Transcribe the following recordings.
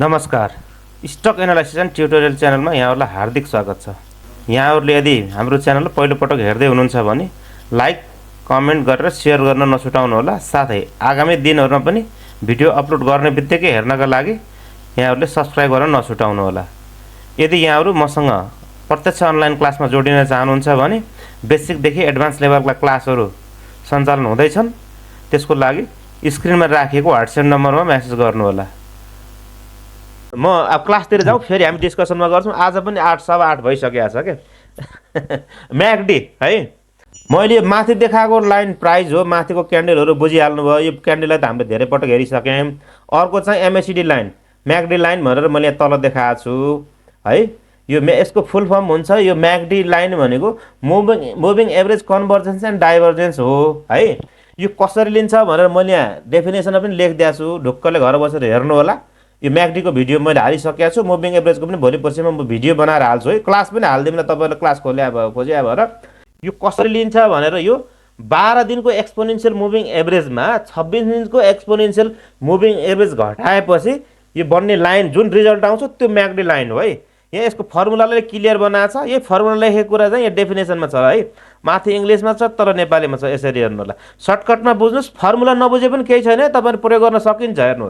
नमस्कार। Stock analysis and tutorial च्यानलमा यहाँहरूलाई हार्दिक स्वागत छ। यहाँहरूले यदि हाम्रो च्यानल पहिलोपटक हेर्दै हुनुहुन्छ भने लाइक कमेन्ट गरेर सेयर गर्न नछुटाउनुहोला। साथै आगामी दिनहरुमा पनि भिडियो अपलोड गर्ने बित्तिकै हेर्नका लागि यहाँहरूले सब्स्क्राइब गर्न नछुटाउनुहोला। यदि यहाँहरू मसँग प्रत्यक्ष अनलाइन क्लासमा जोडिन चाहनुहुन्छ भने बेसिक देखि एडभान्स लेभलका क्लासहरू सञ्चालन हुँदैछन्। त्यसको लागि स्क्रिनमा राखिएको WhatsApp नम्बरमा मेसेज गर्नुहोला। म अब क्लासतिर जाउँ, फेरि हामी डिस्कसनमा गर्छौँ। आज पनि 8:15 भइसकेको छ के। म्याकडी है, मैले माथि देखाएको लाइन प्राइस हो, माथिको क्यान्डलहरू बुझिहाल्नु भयो। यो क्यान्डललाई त हामीले धेरै पटक हेरिसक्यौँ। अर्को चाहिँ MACD लाइन, म्याकडी लाइन भनेर मैले तल देखाएको छु है। यो यसको फुल फर्म हुन्छ, यो म्याकडी लाइन भनेको moving average convergence and divergence हो है। यो कसरी लिन्छ भनेर मैले यहाँ डेफिनेसनमा पनि लेखिदिएको छु, ढुक्कले घर बसेर हेर्नु होला। यो म्याकडी को भिडियो मैले हालिसकेको छु। मुभिङ एभरेजको पनि भोलि पर्सिमा म भिडियो बनाएर हाल्छु है। क्लास पनि हालिदिउँला, तपाईँले क्लास खोजे भएर। यो कसरी लिन्छ भनेर यो 12 दिनको एक्सपोनेन्शियल मुभिङ एभरेजमा 26 दिनको एक्सपोनेन्शियल मुभिङ एभरेज घटाएपछि यो बन्ने लाइन जुन रिजल्ट आउँछ त्यो म्याकडी लाइन हो है। यहाँ यसको फर्मुलाले क्लियर बनाएको छ। यो फर्मुला लेखेको कुरा चाहिँ यहाँ डेफिनेसनमा छ है। माथि इङ्ग्लिसमा छ तर नेपालीमा छ, यसरी हेर्नु होला। सर्टकटमा बुझ्नुहोस्, फर्मुला नबुझे पनि केही छैन, तपाईँले प्रयोग गर्न सकिन्छ। हेर्नु,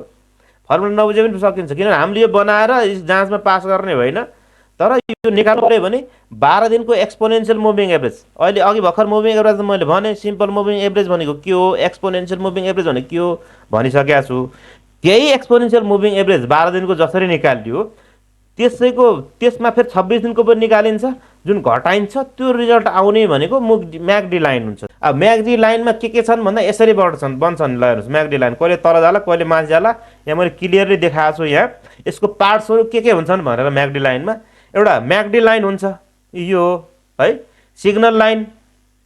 फर्मुला नबुझे पनि सकिन्छ, किनभने हामीले यो बनाएर जाँचमा पास गर्ने होइन। तर यो निकाल्नु पऱ्यो भने 12 दिनको एक्सपोनेन्शियल मुभिङ एभरेज, अहिले अघि भर्खर मुभिङ एभरेज मैले भने सिम्पल मुभिङ एभरेज भनेको के हो, एक्सपोनेन्शियल मुभिङ एभरेज भनेको के हो भनिसकेको छु। त्यही एक्सपोनेन्शियल मुभिङ एभरेज 12 दिनको जसरी निकालियो त्यसमा फेरि 26 दिनको पनि निकालिन्छ। जुन घटाइन्छ त्यो रिजल्ट आउने भनेको म्याकडी लाइन हुन्छ। अब म्याकडी लाइनमा के छन् भन्दा यसरी बन्छन्। ल हेर्नुहोस्, म्याकडी लाइन कहिले तल जाला कहिले माथि जाला। यहाँ मैले क्लियरली देखाएको छु। यहाँ यसको पार्ट्सहरू के हुन्छन् भनेर म्याकडी लाइनमा एउटा म्याकडी लाइन हुन्छ यो है, सिग्नल लाइन।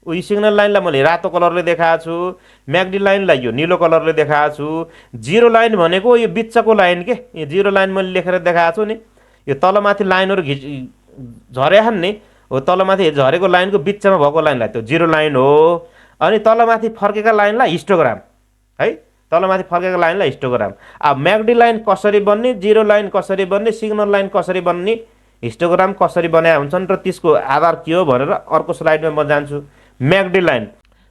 यो सिग्नल लाइनलाई मैले रातो कलरले देखाएको छु, म्याकडी लाइनलाई यो निलो कलरले देखाएको छु। जिरो लाइन भनेको यो बिचको लाइन के, यो जिरो लाइन मैले लेखेर देखाएको छु नि। यो तलमाथि लाइनहरू झरेछन् नि, हो तलमाथि झरेको लाइनको बिचमा भएको लाइनलाई त्यो जिरो लाइन हो। अनि तलमाथि फर्केका लाइनलाई हिस्टोग्राम है, तलमाथि फर्केका लाइनलाई हिस्टोग्राम। अब म्याकडी लाइन कसरी बन्ने, जिरो लाइन कसरी बन्ने, सिग्नल लाइन कसरी बन्ने, हिस्टोग्राम कसरी बनाए हुन्छन् र त्यसको आधार के हो भनेर अर्को स्लाइडमा म जान्छु। म्याकडी लाइन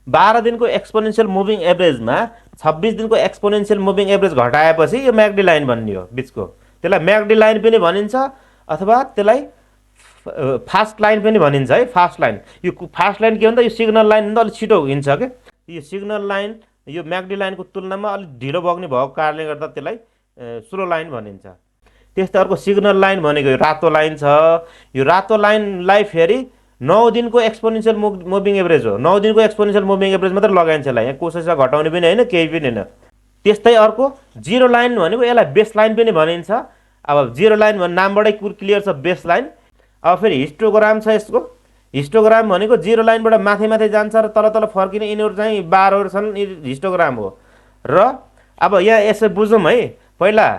12 दिनको एक्सपोनेन्शियल मुभिङ एभरेजमा 26 दिनको एक्सपोनेन्शियल मुभिङ एभरेज घटाएपछि यो म्याकडी लाइन बन्ने हो बिचको। त्यसलाई म्याकडी लाइन पनि भनिन्छ अथवा त्यसलाई फास्ट लाइन पनि भनिन्छ है। फास्ट लाइन, यो फास्ट लाइन के भन्दा यो सिग्नल लाइन भन्दा अलिक छिटो हिँड्छ के। यो सिग्नल लाइन यो म्याकडी लाइनको तुलनामा अलिक ढिलो बग्ने भएको कारणले गर्दा त्यसलाई स्लो लाइन भनिन्छ। त्यस्तै अर्को सिग्नल लाइन भनेको यो रातो लाइन छ। यो रातो लाइनलाई फेरि 9 दिनको एक्सपोनेन्शियल मुभिङ एभरेज हो। 9 दिनको एक्सपोनेन्शियल मुभिङ एभरेज मात्रै लगाइन्छ यसलाई, यहाँ कसैसँग घटाउने पनि होइन, केही पनि होइन। त्यस्तै अर्को जिरो लाइन भनेको यसलाई बेस लाइन पनि भनिन्छ। अब जिरो लाइन भन्ने नामबाटै क्लियर छ, बेस लाइन। अब फेरि हिस्टोग्राम छ यसको। हिस्टोग्राम भनेको जिरो लाइनबाट माथि माथि जान्छ र तल तल फर्किने यिनीहरू चाहिँ बारहरू छन्, हिस्टोग्राम हो। र अब यहाँ यसो बुझौँ है, पहिला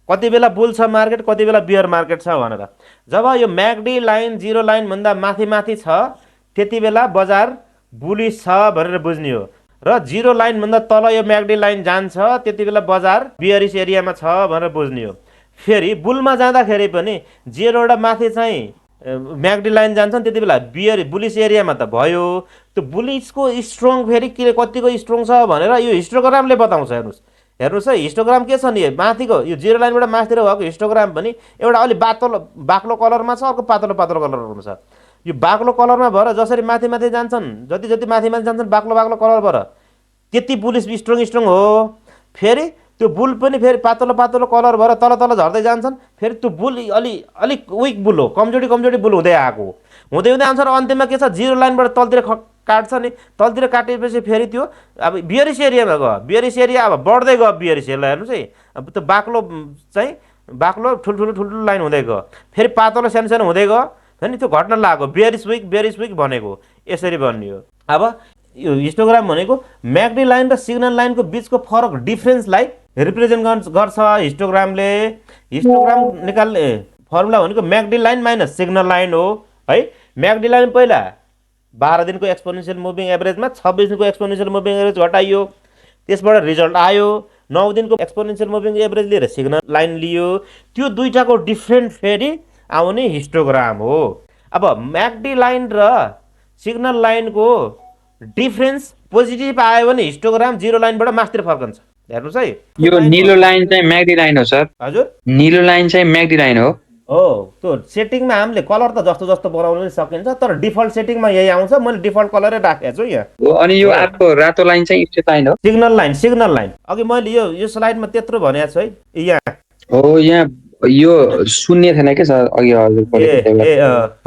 कति बेला बुल छ मार्केट, कति बेला बियर मार्केट छ भनेर। जब यो म्याकडी लाइन जिरो लाइन भन्दा माथि माथि छ त्यति बेला बजार बुलिस छ भनेर बुझ्ने हो। र जिरो लाइन भन्दा तल यो म्याकडी लाइन जान्छ त्यति बेला बजार बियरिस एरियामा छ भनेर बुझ्ने हो। फेरि बुलमा जाँदाखेरि पनि जिरोबाट माथि चाहिँ म्याकडी लाइन जान्छन् त्यति बेला बुलिस एरियामा त भयो। त्यो बुलिसको स्ट्रङ फेरि के कतिको स्ट्रङ छ भनेर यो हिस्टोग्रामले बताउँछ। हेर्नुहोस् है, हिस्टोग्राम के छ नि, माथिको यो जिरो लाइनबाट माथितिर भएको हिस्टोग्राम पनि एउटा अलि बाक्लो कलरमा छ, अर्को पातलो कलरमा छ। यो बाक्लो कलरमा भएर जसरी माथि माथि जान्छन्, जति जति माथि माथि जान्छन् बाक्लो कलर भएर त्यति बुलिस स्ट्रङ हो। फेरि त्यो बुल पनि फेरि पातलो कलर भएर तल तल झर्दै जान्छन्। फेरि त्यो बुल अलिक विक बुल हो, कमजोरी बुल हुँदै आएको हुँदै आउँछ। र अन्त्यमा के छ, जिरो लाइनबाट तलतिर काट्छ नि, तलतिर काटेपछि फेरि त्यो अब बियरिस एरियामा गयो। बियरिस एरिया अब बढ्दै गयो बियरिस एरिया। हेर्नुहोस् है, अब त्यो बाक्लो ठुल्ठुलो लाइन हुँदै गयो, फेरि पातलो सानो हुँदै गयो होइन। त्यो घट्न लाग्यो, बियरिस विक भनेको यसरी बन्ने हो। अब यो हिस्टोग्राम भनेको म्याकडी लाइन र सिग्नल लाइनको बिचको फरक डिफ्रेन्सलाई रिप्रेजेन्ट गर्छ हिस्टोग्रामले। हिस्टोग्राम निकाल्ने फर्मुला भनेको म्याकडी लाइन माइनस सिग्नल लाइन हो है। म्याकडी लाइन पहिला 12 दिनको एक्सपोनेन्शियल मुभिङ एभरेजमा 26 दिनको एक्सपोनेन्शियल मुभिङ एभरेज घटाइयो, त्यसबाट रिजल्ट आयो 9 दिनको एक्सपोनेन्शियल मुभिङ एभरेज लिएर सिग्नल लाइन लियो, त्यो दुईटाको डिफ्रेन्ट फेरि आउने हिस्टोग्राम हो। अब म्याकडी लाइन र सिग्नल लाइनको डिफरेन्स पोजिटिभ आयो भने हिस्टोग्राम जिरो लाइनबाट मास्तिर फर्कन्छ। हेर्नुहोस् है, यो नीलो लाइन चाहिँ म्याकडी लाइन हो सर। हजुर, नीलो लाइन चाहिँ म्याकडी लाइन हो। त्यो सेटिङमा हामीले कलर त जस्तो जस्तो बनाउन पनि सकिन्छ, तर डिफल्ट सेटिङमा यही आउँछ। मैले डिफल्ट कलरै राखेको छु यहाँ। अनि यो अर्को रातो लाइन चाहिँ स्ट्रेट लाइन हो, सिग्नल लाइन। सिग्नल लाइन अघि मैले यो स्लाइडमा त्यत्रो भनेको छु है। यहाँ हो, यहाँ यो शून्य थिएन के सर अघि हजुर।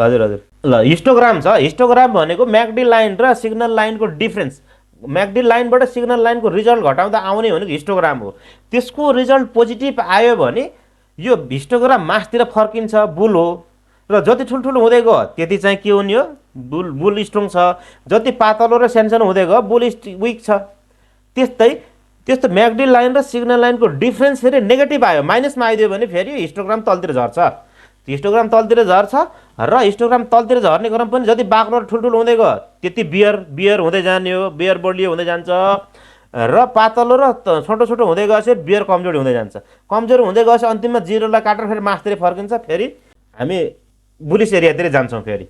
हजुर ल, हिस्टोग्राम छ। हिस्टोग्राम भनेको म्याकडी लाइन र सिग्नल लाइनको डिफरेन्स, म्याकडी लाइनबाट सिग्नल लाइनको रिजल्ट घटाउँदा आउने भनेको हिस्टोग्राम हो। त्यसको रिजल्ट पोजिटिभ आयो भने यो हिस्टोग्राम मासतिर फर्किन्छ, बुल हो। र जति ठुल्ठुलो हुँदै गयो त्यति चाहिँ के हुने हो, बुल स्ट्रङ छ। जति पातलो र सानसानो हुँदै गयो बुल विक छ। त्यस्तो म्याकडी लाइन र सिग्नल लाइनको डिफरेन्स फेरि नेगेटिभ आयो, माइनसमा आइदियो भने फेरि हिस्टोग्राम तलतिर झर्छ। हिस्टोग्राम तलतिर झर्छ र हिस्टोग्राम तलतिर झर्ने क्रम पनि जति बाक्लो र ठुल्ठुलो हुँदै गयो त्यति बियर हुँदै जाने हो, बियर बलियो हुँदै जान्छ। र पातलो र छोटो छोटो हुँदै गएपछि बियर कमजोरी हुँदै जान्छ। कमजोरी हुँदै गएपछि अन्तिममा जिरोलाई काटेर फेरि मासतिर फर्किन्छ। फेरि हामी बुलिस एरियातिर जान्छौँ। फेरि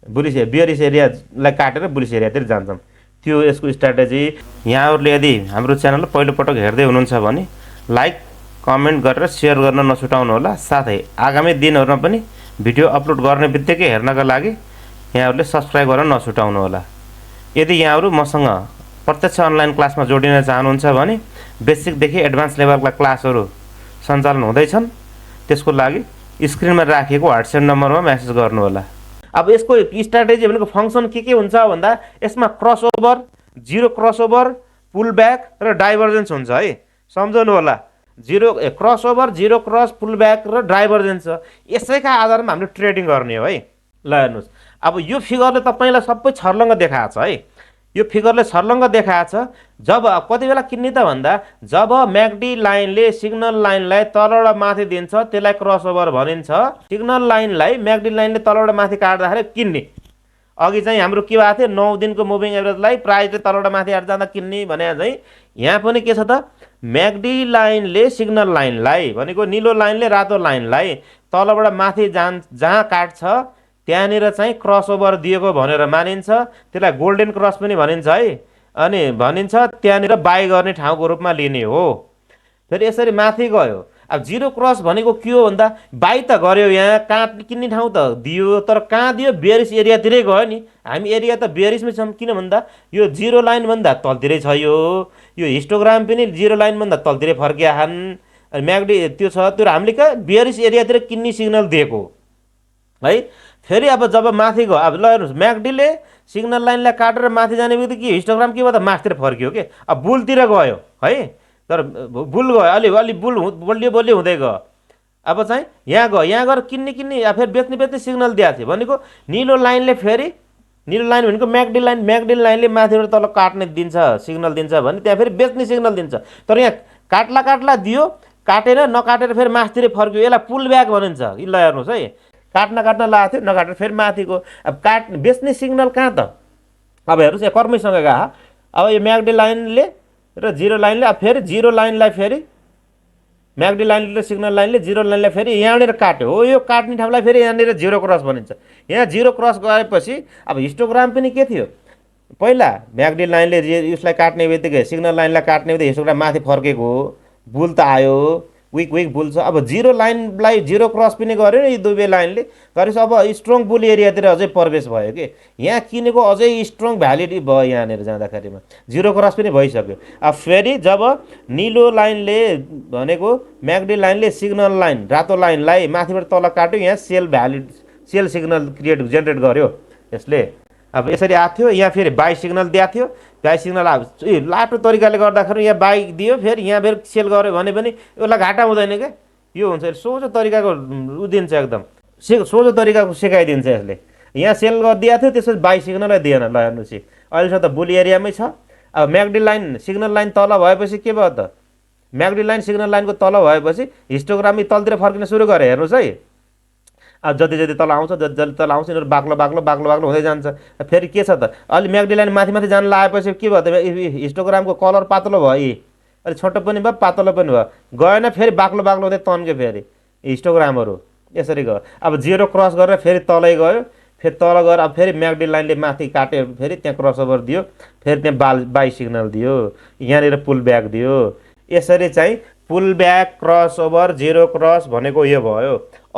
बियरिस एरियालाई काटेर बुलिस एरियातिर जान्छौँ। त्यो यसको स्ट्राटेजी। यहाँहरूले यदि हाम्रो च्यानल पहिलोपटक हेर्दै हुनुहुन्छ भने लाइक कमेन्ट गरेर सेयर गर्न नछुटाउनु होला। साथै आगामी दिनहरूमा पनि भिडियो अपलोड गर्ने बित्तिकै हेर्नका लागि यहाँहरूले सब्सक्राइब गर्न नछुटाउनु होला। यदि यहाँहरू मसँग प्रत्यक्ष अनलाइन क्लासमा जोडिन चाहनुहुन्छ भने बेसिकदेखि एडभान्स लेभलका क्लासहरू सञ्चालन हुँदैछन्। त्यसको लागि स्क्रिनमा राखिएको व्हाट्सएप नम्बरमा मेसेज गर्नुहोला। अब यसको स्ट्राटेजी भनेको फङ्सन के हुन्छ भन्दा यसमा क्रसओभर, जिरो क्रसओभर, पुल ब्याक र डाइभर्जेन्स हुन्छ है। सम्झनु होला, क्रसओभर, जिरो क्रस, पुल ब्याक र डाइभर्जेन्स छ। यसैका आधारमा हामीले ट्रेडिङ गर्ने हो है। ल हेर्नुहोस्, अब यो फिगरले तपाईँलाई सबै छर्लङ्ग देखाएको छ है। यो फिगरले छर्लङ्ग देखाएको छ। जब कति बेला किन्ने त भन्दा जब म्याकडी लाइनले सिग्नल लाइनलाई तलबाट माथि दिन्छ त्यसलाई क्रसओभर भनिन्छ। सिग्नल लाइनलाई म्याकडी लाइनले तलबाट माथि काट्दाखेरि किन्ने। अघि चाहिँ हाम्रो के भएको थियो, 9 दिनको मुभिङ एभरेजलाई प्राइजले तलबाट माथि आएर जाँदा किन्ने भने चाहिँ यहाँ पनि के छ त, म्याकडी लाइनले सिग्नल लाइनलाई भनेको निलो लाइनले रातो लाइनलाई तलबाट माथि जहाँ काट्छ त्यहाँनिर चाहिँ क्रसओभर दिएको भनेर मानिन्छ। त्यसलाई गोल्डन क्रस पनि भनिन्छ है। अनि भनिन्छ त्यहाँनिर बाई गर्ने ठाउँको रूपमा लिने हो। फेरि यसरी माथि गयो। अब जिरो क्रस भनेको के हो भन्दा बाई त गऱ्यो, यहाँ काट किन्ने ठाउँ त दियो, तर कहाँ दियो, बियरिस एरियातिरै गयो नि। हामी एरिया त बियरिसमै छौँ। किन भन्दा यो जिरो लाइनभन्दा तलतिरै छ। यो हिस्टोग्राम पनि जिरो लाइनभन्दा तलतिरै फर्किया छन्। अनि म्याकडी त्यो छ, त्यो हामीले कहाँ बियरिस एरियातिर किन्ने सिग्नल दिएको है। फेरि अब जब माथि गयो, अब ल हेर्नुहोस्, म्याकडीले सिग्नल लाइनलाई काटेर माथि जाने बित्तिकै हिस्टोग्राम के भयो त मासतिर फर्कियो के। अब बुलतिर गयो है, तर बुल गयो, अलि बुल बलियो हुँदै गयो। अब चाहिँ यहाँ गएर किन्ने फेरि बेच्ने सिग्नल दिएको थियो भनेको निलो लाइनले। फेरि निलो लाइन भनेको म्याकडी लाइनले माथिबाट तल काट्ने दिन्छ, सिग्नल दिन्छ भने त्यहाँ फेरि बेच्ने सिग्नल दिन्छ। तर यहाँ काट्ला दियो, काटेर नकाटेर फेरि मासतिर फर्कियो। यसलाई पुल ब्याक भनिन्छ। ल हेर्नुहोस् है, काट्न लगाएको थियो, नकाटेर फेरि माथि गयो। अब बेच्ने सिग्नल कहाँ त, अब हेर्नुहोस् यहाँ कर्मैसँग गयो। अब यो म्याकडी लाइनले र जिरो लाइनले, अब फेरि जिरो लाइनलाई फेरि म्याकडी लाइनले र सिग्नल लाइनले जिरो लाइनलाई फेरि यहाँनिर काट्यो हो। यो काट्ने ठाउँलाई फेरि यहाँनिर जिरो क्रस भनिन्छ। यहाँ जिरो क्रस गएपछि अब हिस्टोग्राम पनि के थियो, पहिला म्याकडी लाइनले उसलाई काट्ने बित्तिकै सिग्नल लाइनलाई काट्ने बित्तिकै हिस्टोग्राम माथि फर्केको हो, बुल त आयो, विक बुल छ। अब जिरो लाइनलाई जिरो क्रस पनि गर्यो नि, यी दुवै लाइनले गरेपछि अब स्ट्रङ बुल एरियातिर अझै प्रवेश भयो कि। यहाँ किनेको अझै स्ट्रङ भ्यालिडी भयो। यहाँनिर जाँदाखेरिमा जिरो क्रस पनि भइसक्यो। अब फेरि जब निलो लाइनले भनेको म्याकडी लाइनले सिग्नल लाइन रातो लाइनलाई माथिबाट तल काट्यो, यहाँ सेल सिग्नल जेनेरेट गर्यो यसले। अब यसरी आएको थियो, यहाँ फेरि बाई सिग्नल दिएको थियो। बाई सिग्नल अब लाटो तरिकाले गर्दाखेरि यहाँ बाई दियो, फेरि यहाँ फेरि सेल गऱ्यो भने पनि यसलाई घाटा हुँदैन क्या। यो हुन्छ सोझो तरिकाको दिन्छ, एकदम सोझो तरिकाको सिकाइदिन्छ यसले। यहाँ सेल गरिदिएको थियो, त्यसपछि बाई सिग्नलै दिएन। ल हेर्नुहोस्, अहिलेसम्म त बुल एरियामै छ। अब म्याकडी लाइन सिग्नल लाइन तल भएपछि के भयो त, म्याकडी लाइन सिग्नल लाइनको तल भएपछि हिस्टोग्राम तलतिर फर्किन सुरु गरे। हेर्नुहोस् है, अब जति तल आउँछ यिनीहरू बाक्लो हुँदै जान्छ। फेरि के छ त, अलि म्याकडी लाइन माथि जान लागेपछि के भयो त, हिस्टोग्रामको कलर पातलो भयो। अलि छोटो पनि भयो पातलो पनि भयो गएन फेरि बाक्लो बाक्लो हुँदै तन्क्यो फेरि हिस्टोग्रामहरू यसरी गयो अब जेरो क्रस गरेर फेरि तलै गयो फेरि तल गएर अब फेरि म्याकडी लाइनले माथि काट्यो फेरि त्यहाँ क्रसओभर दियो फेरि त्यहाँ बाई सिग्नल दियो यहाँनिर पुल ब्याक दियो यसरी चाहिँ pull back cross over zero cross भनेको यो भयो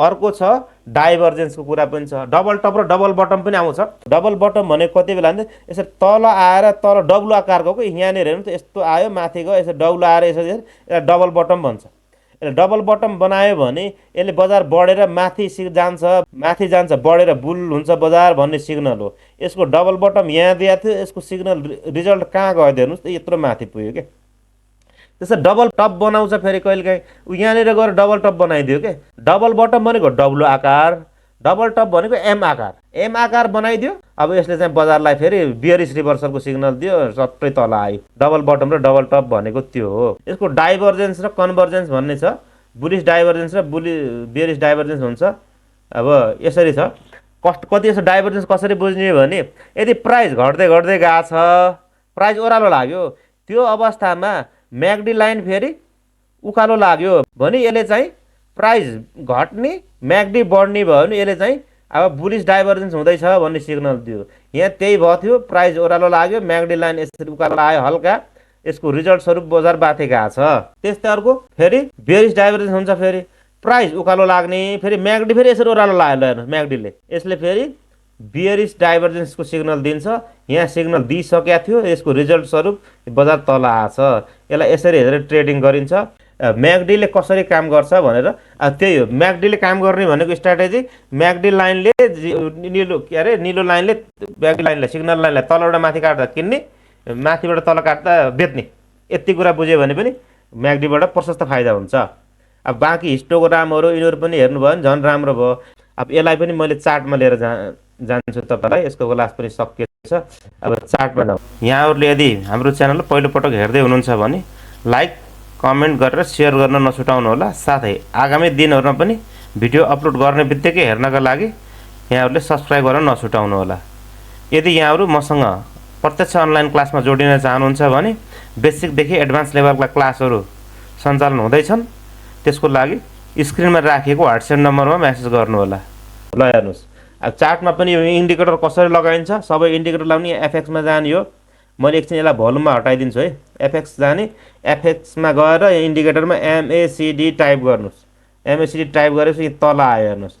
अर्को छ डाइभर्जेन्सको कुरा पनि छ डबल टप र डबल बटम पनि आउँछ डबल बटम भनेको कति बेला भने यसरी तल आएर तल डब्लु आकारको यहाँनिर हेर्नु त यस्तो आयो माथि गयो यसरी डब्लु आएर यसरी डबल बटम भन्छ यसले डबल बटम बनायो भने यसले बजार बढेर माथि जान्छ बढेर बुल हुन्छ बजार भन्ने सिग्नल हो यसको डबल बटम यहाँ दिएको थियो यसको सिग्नल रिजल्ट कहाँ गयो हेर्नुहोस् त यत्रो माथि पुग्यो क्या त्यसै डबल टप बनाउँछ फेरि कहिलेकाहीँ यहाँनिर गएर डबल टप बनाइदियो के डबल बटम भनेको डब्लु आकार डबल टप भनेको एम आकार बनाइदियो अब यसले चाहिँ बजारलाई फेरि बियरिस रिभर्सलको सिग्नल दियो सबै तल आयो डबल बटम र डबल टप भनेको त्यो हो यसको डाइभर्जेन्स र कन्भर्जेन्स भन्ने छ बुलिस डाइभर्जेन्स र बियरिस डाइभर्जेन्स हुन्छ अब यसरी छ कति यसो डाइभर्जेन्स कसरी बुझ्ने भने यदि प्राइस घट्दै घट्दै गएको छ प्राइस ओह्रालो लाग्यो त्यो अवस्थामा म्याकडी लाइन फेरि उकालो लाग्यो भने यसले चाहिँ प्राइस घट्ने म्याकडी बढ्ने भयो भने यसले चाहिँ अब बुलिस डाइभर्जेन्स हुँदैछ भन्ने सिग्नल दियो यहाँ त्यही भयो थियो प्राइस ओह्रालो लाग्यो म्याकडी लाइन यसरी उकालो आयो हल्का यसको रिजल्ट स्वरूप बजार बाथी गएको छ त्यस्तै अर्को फेरि बेरिस डाइभर्जेन्स हुन्छ फेरि प्राइस उकालो लाग्ने फेरि म्याकडी फेरि यसरी ओह्रालो लाग्यो म्याकडीले यसले फेरि बियरिस डाइभर्जेन्सको सिग्नल दिन्छ यहाँ सिग्नल दिइसकेको थियो यसको रिजल्ट स्वरूप बजार तल आछ यसलाई यसरी हेरेर ट्रेडिङ गरिन्छ म्याकडीले कसरी काम गर्छ भनेर त्यही हो म्याकडीले काम गर्ने भनेको स्ट्र्याटेजी म्याकडी लाइनले निलो लाइनले म्याकडी लाइनलाई सिग्नल लाइनलाई तलबाट माथि काट्दा किन्ने माथिबाट तल काट्दा बेच्ने यति कुरा बुझ्यो भने पनि म्याकडीबाट प्रशस्त फाइदा हुन्छ अब बाँकी हिस्टोग्रामहरू यिनीहरू पनि हेर्नुभयो भने झन् राम्रो भयो अब यसलाई पनि मैले चार्टमा लिएर जान्छु तपाईँलाई यसको क्लास पनि सकिएछ अब चार्टमा जाउँ यहाँहरूले यदि हाम्रो च्यानल पहिलोपटक हेर्दै हुनुहुन्छ भने लाइक कमेन्ट गरेर सेयर गर्न नछुटाउनु होला साथै आगामी दिनहरूमा पनि भिडियो अपलोड गर्ने बित्तिकै हेर्नका लागि यहाँहरूले सब्सक्राइब गर्न नछुटाउनु होला यदि यहाँहरू मसँग प्रत्यक्ष अनलाइन क्लासमा जोडिन चाहनुहुन्छ भने बेसिकदेखि एडभान्स लेभलका क्लासहरू सञ्चालन हुँदैछन् त्यसको लागि स्क्रिनमा राखिएको व्हाट्सएप नम्बरमा मेसेज गर्नु होला ल हेर्नुहोस् अब चार्टमा पनि यो इन्डिकेटर कसरी लगाइन्छ सबै इन्डिकेटर लाउने एफएक्समा जाने हो मैले एकछिन यसलाई भोल्युममा हटाइदिन्छु है एफएक्स जाने एफएक्समा गएर इन्डिकेटरमा MACD टाइप गर्नुहोस् MACD टाइप गरेपछि तल आयो हेर्नुहोस्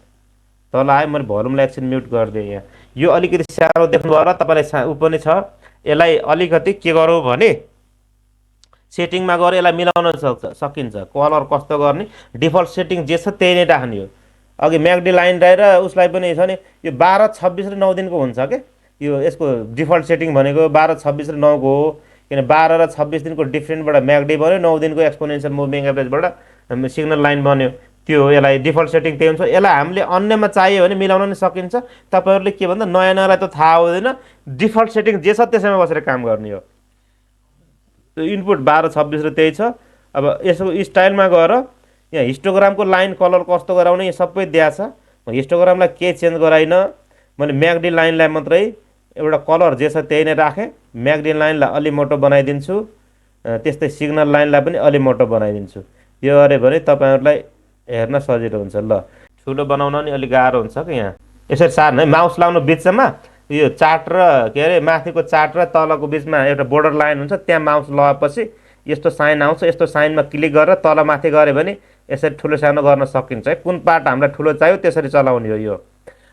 तल आयो मैले भोल्युमलाई एकछिन म्युट गरिदिएँ यहाँ यो अलिकति सानो देख्नुभयो होला तपाईँलाई ऊ पनि छ यसलाई अलिकति के गरौँ भने सेटिङमा गएर यसलाई मिलाउन सकिन्छ कलर कस्तो गर्ने डिफल्ट सेटिङ जे छ त्यही नै राख्ने हो अघि म्याकडी लाइन रहेर उसलाई पनि छ नि यो 12, 26 र 9 दिनको हुन्छ के यो यसको डिफल्ट सेटिङ भनेको 12, 26 र 9 को हो किन 12 र 26 दिनको डिफ्रेन्टबाट म्याकडी बन्यो 9 दिनको एक्सपोनेन्शियल मुभिङ एभरेजबाट सिग्नल लाइन बन्यो त्यो हो यसलाई डिफल्ट सेटिङ त्यही हुन्छ यसलाई हामीले अन्यमा चाहियो भने मिलाउन नि सकिन्छ तपाईँहरूले के भन्दा नयाँ नयाँलाई त थाहा हुँदैन डिफल्ट सेटिङ जे छ त्यसैमा बसेर काम गर्ने हो इनपुट 12, 26 र त्यही छ अब यसको स्टाइलमा गएर यहाँ हिस्टोग्रामको लाइन कलर कस्तो गराउने यहाँ सबै दिएको छ हिस्टोग्रामलाई के चेन्ज गराइन मैले म्याकडी लाइनलाई मात्रै एउटा कलर जे छ त्यही नै राखेँ म्याकडी लाइनलाई अलि मोटो बनाइदिन्छु त्यस्तै सिग्नल लाइनलाई पनि अलि मोटो बनाइदिन्छु यो गऱ्यो भने तपाईँहरूलाई हेर्न सजिलो हुन्छ ल ठुलो बनाउन नि अलि गाह्रो हुन्छ कि यहाँ यसरी सार्नु है माउस लाउनु बिचमा यो चार्ट र के अरे माथिको चार्ट र तलको बिचमा एउटा बोर्डर लाइन हुन्छ त्यहाँ माउस लगाएपछि यस्तो साइन आउँछ यस्तो साइनमा क्लिक गरेर तल माथि गऱ्यो भने यसरी ठुलो सानो गर्न सकिन्छ है कुन पार्ट हामीलाई ठुलो चाहियो त्यसरी चलाउने हो यो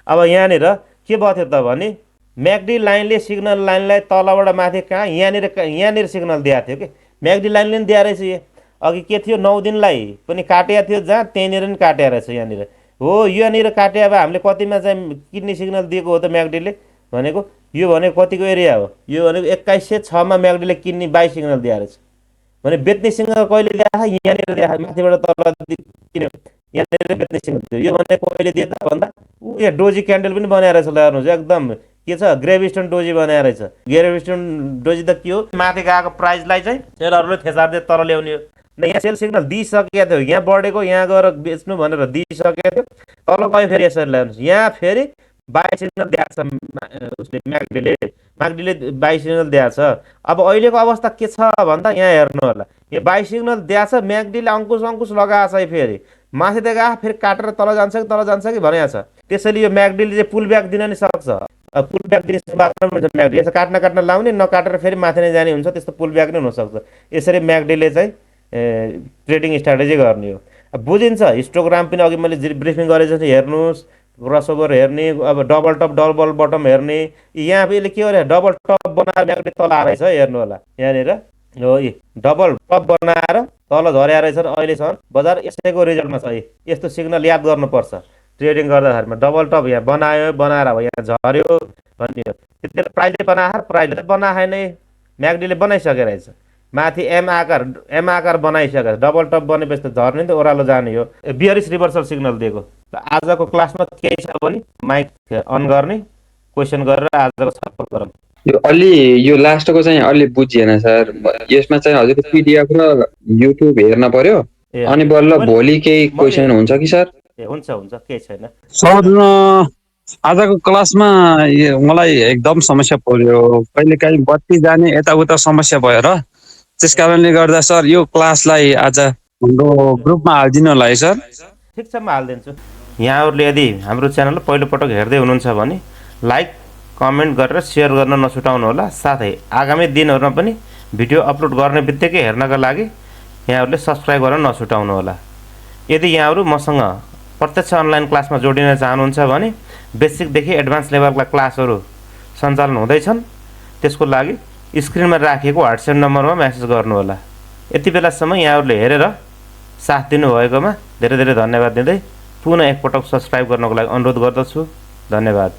अब यहाँनिर के भयो थियो त भने म्याकडी लाइनले सिग्नल लाइनलाई तलबाट माथि कहाँ यहाँनिर सिग्नल दिएको थियो कि म्याकडी लाइनले पनि दिएको रहेछ यो अघि के थियो 9 दिनलाई पनि काटेको थियो जहाँ त्यहीँनिर पनि काटेको रहेछ यहाँनिर हो यहाँनिर काटे अब हामीले कतिमा चाहिँ किन्ने सिग्नल दिएको हो त म्याकडीले भनेको यो भनेको कतिको एरिया हो यो भनेको 2106 मा म्याकडीले किन्ने बाई सिग्नल दिएको रहेछ भने बेच्ने सिग्नल कहिले दिएको यहाँनिर दिएको माथिबाट तल किन्यो यहाँनिर बेच्ने सिग्नल दियो यो भनेको कहिले दियो त भन्दा यहाँ डोजी क्यान्डल पनि बनाएर रहेछ ल हेर्नुहोस् एकदम के छ ग्रेभिस्टोन डोजी बनाएर रहेछ ग्रेभिस्टोन डोजी त के हो माथि गएको प्राइसलाई चाहिँ सेलरहरूले थेचार्दै तल ल्याउने हो न यहाँ सेल सिग्नल दिइसकेको थियो यहाँ बढेको यहाँ गएर बेच्नु भनेर दिइसकेको थियो तल गयो फेरि यसरी ल्याउनुहोस् यहाँ फेरि बाई सिग्नल दिएको छ उसले म्याकडीले म्याकडीले बाई सिग्नल दिएछ। अब अहिलेको अवस्था के छ भन्दा यहाँ हेर्नु होला, यो बाई सिग्नल दिएछ, म्याकडीले अङ्कुश लगाएको छ फेरि माथिदेखि फेरि काटेर तल जान्छ कि भनेको छ। त्यसैले यो म्याकडीले चाहिँ पुल ब्याक दिन नि सक्छ, पुल ब्याक दिने सम्भावना पनि छ। म्याकडी यसो काट्न लाउने, नकाटेर फेरि माथि नै जाने हुन्छ, त्यस्तो पुल ब्याक नै हुनसक्छ। यसरी म्याकडीले चाहिँ ट्रेडिङ स्ट्राटेजी गर्ने हो। अब बुझिन्छ, हिस्टोग्राम पनि अघि मैले ब्रिफिङ गरे जस्तो हेर्नुहोस्, क्रसओभर हेर्ने, अब डबल टप डबल बटम हेर्ने। यहाँ यसले के गरे, डबल टप बनाएर म्याकडी तल आएछ हेर्नु होला, यहाँनिर हो यी डबल टप बनाएर तल झर्या रहेछ। अहिलेसम्म बजार यसैको रिजल्टमा छ। यस्तो सिग्नल याद गर्नुपर्छ ट्रेडिङ गर्दाखेरिमा। डबल टप यहाँ बनाएर अब यहाँ झर्यो भन्ने हो। त्यति बेला प्राइजले बनाएन, म्याकडीले बनाइसकेको रहेछ। माथि एम आकार बनाइसकेको, डबल टप बनेपछि त झर्ने त ओह्रालो जाने हो। बियरिस रिभर्सल सिग्नल दिएको। आजको क्लासमा केही छ भने माइक अन गर्ने, क्वेसन गरेर आजको छलफल गरौँ। यो लास्टको चाहिँ अलि बुझिएन सर। यसमा चाहिँ हजुर पिडिएफ र युट्युब हेर्न पर्यो, अनि बल्ल भोलि केही क्वेसन हुन्छ कि सर? हुन्छ केही छैन सर। आजको क्लासमा मलाई एकदम समस्या पर्यो, कहिलेकाहीँ बत्ती जाने यताउता समस्या भयो र त्यस कारणले गर्दा सर यो क्लासलाई आज हाम्रो ग्रुपमा हालिदिनु होला है सर। ठिक छ, म हालिदिन्छु। यहाँहरूले यदि हाम्रो च्यानल पहिलोपटक हेर्दै हुनुहुन्छ भने लाइक कमेन्ट गरेर सेयर गर्न नछुटाउनु होला। साथै आगामी दिनहरूमा पनि भिडियो अपलोड गर्ने बित्तिकै हेर्नका लागि यहाँहरूले सब्सक्राइब गर्न नछुटाउनु होला। यदि यहाँहरू मसँग प्रत्यक्ष अनलाइन क्लासमा जोडिन चाहनुहुन्छ भने बेसिकदेखि एडभान्स लेभलका क्लासहरू सञ्चालन हुँदैछन्। त्यसको लागि स्क्रिनमा राखिएको व्हाट्सएप नम्बरमा मेसेज गर्नुहोला। यति बेलासम्म यहाँहरूले हेरेर साथ दिनुभएकोमा धेरै धेरै धन्यवाद दिँदै पुनः एकपटक सब्सक्राइब गर्नको लागि अनुरोध गर्दछु। धन्यवाद।